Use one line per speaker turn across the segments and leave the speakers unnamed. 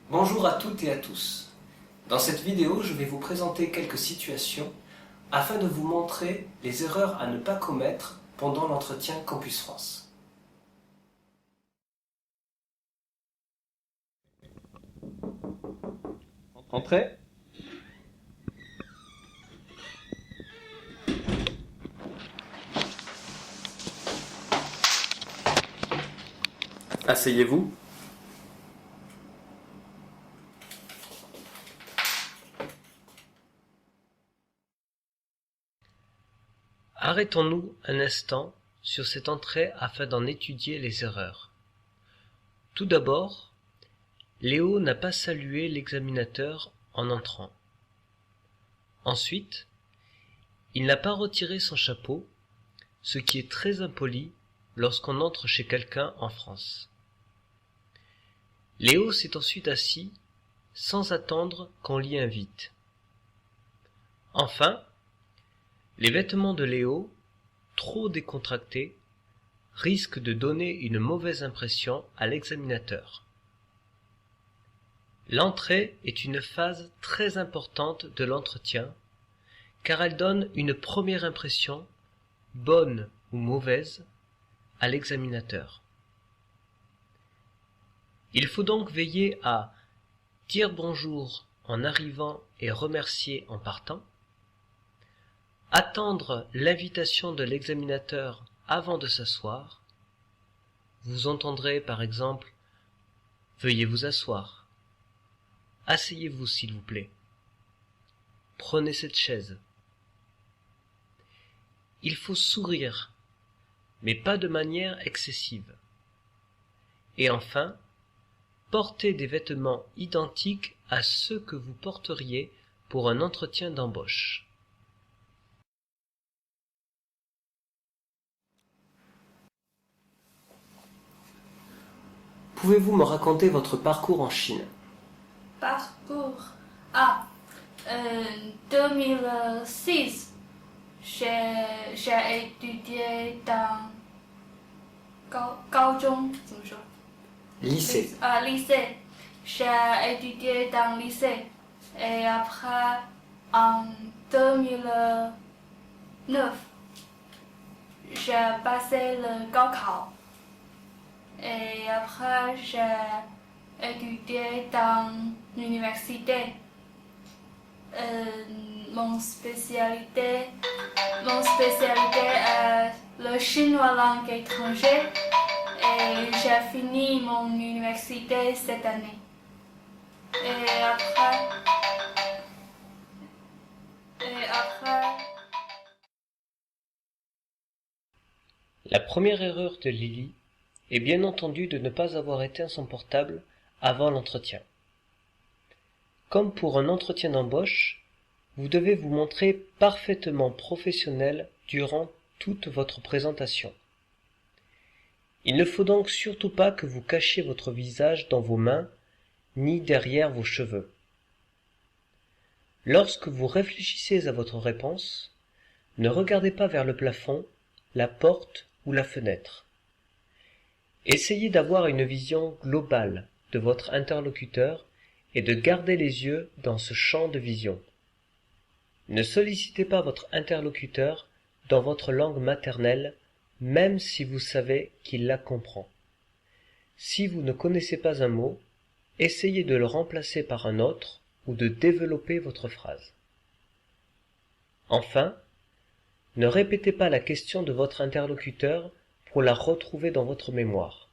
Bonjour à toutes et à tous. Dans cette vidéo, je vais vous présenter quelques situations afin de vous montrer les erreurs à ne pas commettre pendant l'entretien Campus France.
Entrez. Asseyez-vous.
Arrêtons-nous un instant sur cette entrée afin d'en étudier les erreurs. Tout d'abord, Léo n'a pas salué l'examinateur en entrant. Ensuite, il n'a pas retiré son chapeau, ce qui est très impoli lorsqu'on entre chez quelqu'un en France. Léo s'est ensuite assis sans attendre qu'on l'y invite. Enfin, les vêtements de Léo, trop décontractés, risquent de donner une mauvaise impression à l'examinateur. L'entrée est une phase très importante de l'entretien, car elle donne une première impression, bonne ou mauvaise, à l'examinateur. Il faut donc veiller à dire bonjour en arrivant et remercier en partant, attendre l'invitation de l'examinateur avant de s'asseoir. Vous entendrez par exemple « Veuillez vous asseoir »,« Asseyez-vous s'il vous plaît »,« Prenez cette chaise ». Il faut sourire, mais pas de manière excessive. Et enfin, porter des vêtements identiques à ceux que vous porteriez pour un entretien d'embauche. Pouvez-vous me raconter votre parcours en Chine?
Parcours. 2006, j'ai étudié dans 高中，怎么说
Lycée.
Lycée. J'ai étudié dans le lycée. Et après, en 2009, j'ai passé le 高考. Et après, j'ai étudié dans l'université. Mon spécialité est le chinois langue étrangère. Et j'ai fini mon université cette année. Et après,
La première erreur de Lily est bien entendu de ne pas avoir éteint son portable avant l'entretien. Comme pour un entretien d'embauche, vous devez vous montrer parfaitement professionnel durant toute votre présentation. Il ne faut donc surtout pas que vous cachiez votre visage dans vos mains ni derrière vos cheveux. Lorsque vous réfléchissez à votre réponse, ne regardez pas vers le plafond, la porte ou la fenêtre. Essayez d'avoir une vision globale de votre interlocuteur et de garder les yeux dans ce champ de vision. Ne sollicitez pas votre interlocuteur dans votre langue maternelle, même si vous savez qu'il la comprend. Si vous ne connaissez pas un mot, essayez de le remplacer par un autre ou de développer votre phrase. Enfin, ne répétez pas la question de votre interlocuteur pour la retrouver dans votre mémoire.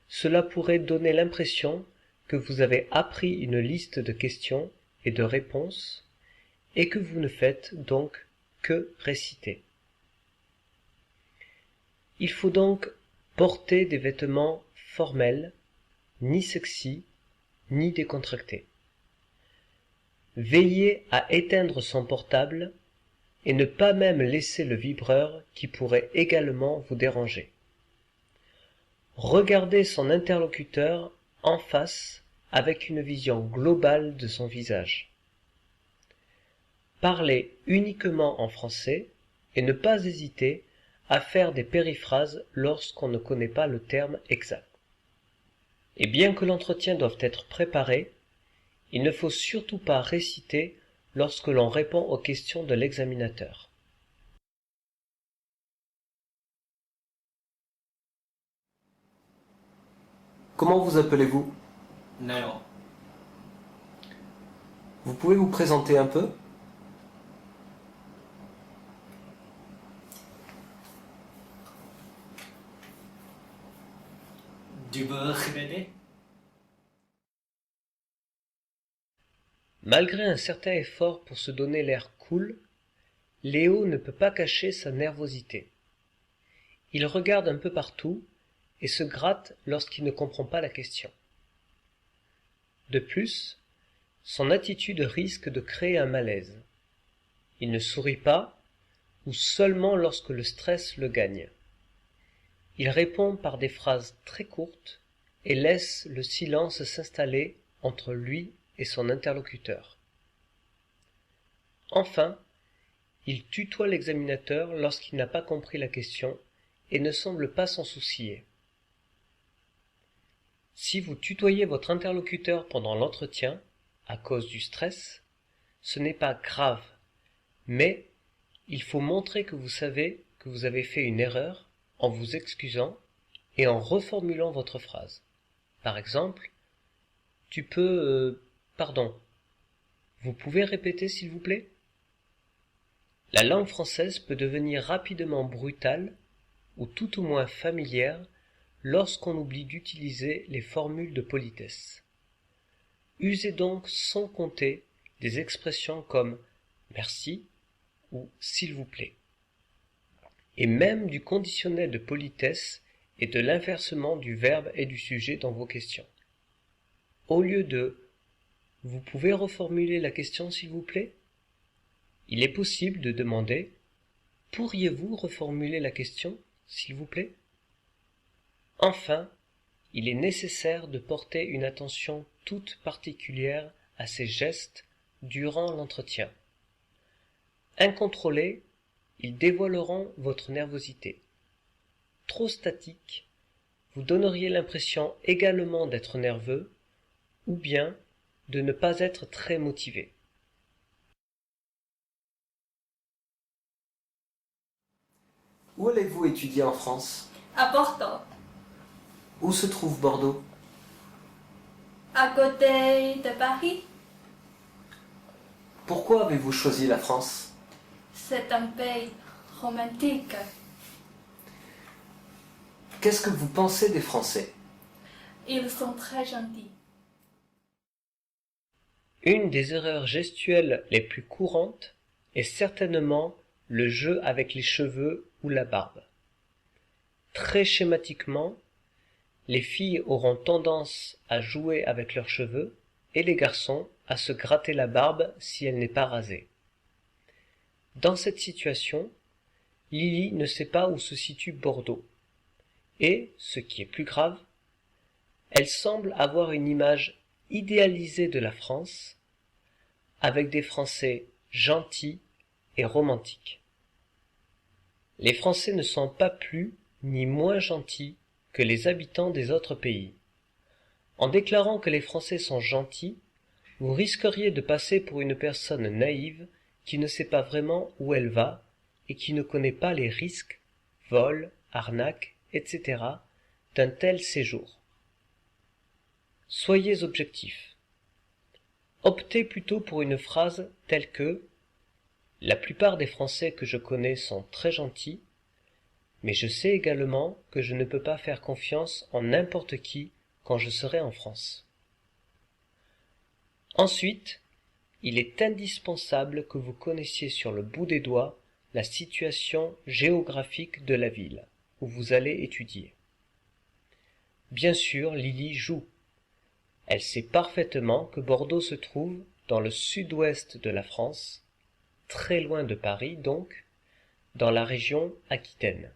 Cela pourrait donner l'impression que vous avez appris une liste de questions et de réponses et que vous ne faites donc que réciter. Il faut donc porter des vêtements formels, ni sexy, ni décontractés. Veillez à éteindre son portable et ne pas même laisser le vibreur qui pourrait également vous déranger. Regardez son interlocuteur en face avec une vision globale de son visage. Parlez uniquement en français et ne pas hésiter à faire des périphrases lorsqu'on ne connaît pas le terme exact. Et bien que l'entretien doive être préparé, il ne faut surtout pas réciter lorsque l'on répond aux questions de l'examinateur.
Comment vous appelez-vous?
Nero.
Vous pouvez vous présenter un peu?
Tu peux répéter?
Malgré un certain effort pour se donner l'air cool, Léo ne peut pas cacher sa nervosité. Il regarde un peu partout et se gratte lorsqu'il ne comprend pas la question. De plus, son attitude risque de créer un malaise. Il ne sourit pas, ou seulement lorsque le stress le gagne. Il répond par des phrases très courtes et laisse le silence s'installer entre lui et son interlocuteur. Enfin, il tutoie l'examinateur lorsqu'il n'a pas compris la question et ne semble pas s'en soucier. Si vous tutoyez votre interlocuteur pendant l'entretien, à cause du stress, ce n'est pas grave, mais il faut montrer que vous savez que vous avez fait une erreur en vous excusant et en reformulant votre phrase. Par exemple, tu peux... pardon. Vous pouvez répéter s'il vous plaît? La langue française peut devenir rapidement brutale ou tout au moins familière lorsqu'on oublie d'utiliser les formules de politesse. Usez donc sans compter des expressions comme merci ou s'il vous plaît. Et même du conditionnel de politesse et de l'inversement du verbe et du sujet dans vos questions. Au lieu de « Vous pouvez reformuler la question s'il vous plaît ?» il est possible de demander « Pourriez-vous reformuler la question s'il vous plaît ?» Enfin, il est nécessaire de porter une attention toute particulière à ces gestes durant l'entretien. Incontrôlés, ils dévoileront votre nervosité. Trop statique, vous donneriez l'impression également d'être nerveux ou bien de ne pas être très motivé.
Où allez-vous étudier en France?
À Bordeaux,
Où se trouve Bordeaux?
à côté de Paris.
Pourquoi avez-vous choisi la France?
C'est un pays romantique.
Qu'est-ce que vous pensez des Français?
Ils sont très gentils.
Une des erreurs gestuelles les plus courantes est certainement le jeu avec les cheveux ou la barbe. Très schématiquement, les filles auront tendance à jouer avec leurs cheveux et les garçons à se gratter la barbe si elle n'est pas rasée. Dans cette situation, Lily ne sait pas où se situe Bordeaux. Et, ce qui est plus grave, elle semble avoir une image idéalisée de la France, avec des Français gentils et romantiques. Les Français ne sont pas plus ni moins gentils que les habitants des autres pays. En déclarant que les Français sont gentils, vous risqueriez de passer pour une personne naïve qui ne sait pas vraiment où elle va et qui ne connaît pas les risques, vols, arnaques, etc. d'un tel séjour. Soyez objectif. Optez plutôt pour une phrase telle que « La plupart des Français que je connais sont très gentils, mais je sais également que je ne peux pas faire confiance en n'importe qui quand je serai en France. » Ensuite, il est indispensable que vous connaissiez sur le bout des doigts la situation géographique de la ville où vous allez étudier. Bien sûr, Lily joue. Elle sait parfaitement que Bordeaux se trouve dans le sud-ouest de la France, très loin de Paris donc, dans la région Aquitaine.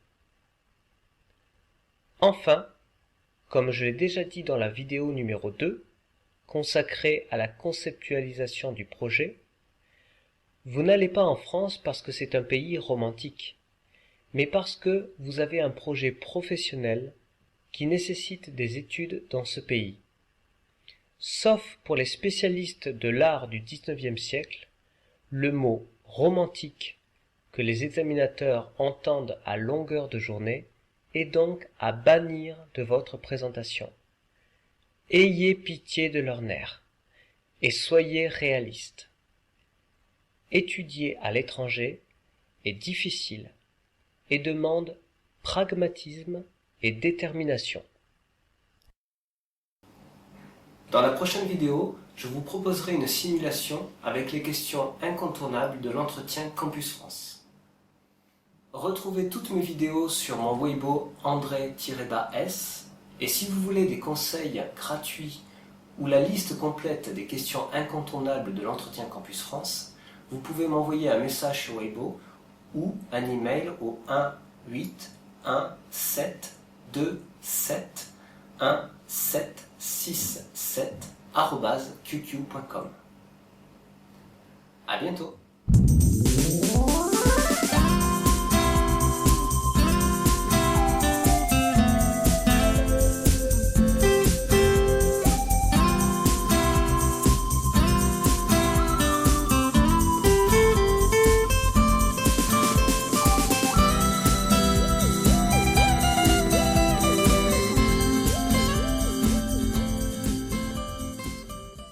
Enfin, comme je l'ai déjà dit dans la vidéo numéro 2, consacrée à la conceptualisation du projet, vous n'allez pas en France parce que c'est un pays romantique, mais parce que vous avez un projet professionnel qui nécessite des études dans ce pays. Sauf pour les spécialistes de l'art du XIXe siècle, le mot « romantique » que les examinateurs entendent à longueur de journée est donc à bannir de votre présentation. Ayez pitié de leurs nerfs et soyez réalistes. Étudier à l'étranger est difficile et demande pragmatisme et détermination.
Dans la prochaine vidéo, je vous proposerai une simulation avec les questions incontournables de l'entretien Campus France. Retrouvez toutes mes vidéos sur mon Weibo André-S et si vous voulez des conseils gratuits ou la liste complète des questions incontournables de l'entretien Campus France, vous pouvez m'envoyer un message sur Weibo ou un email au 18172717667@qq.com. À bientôt.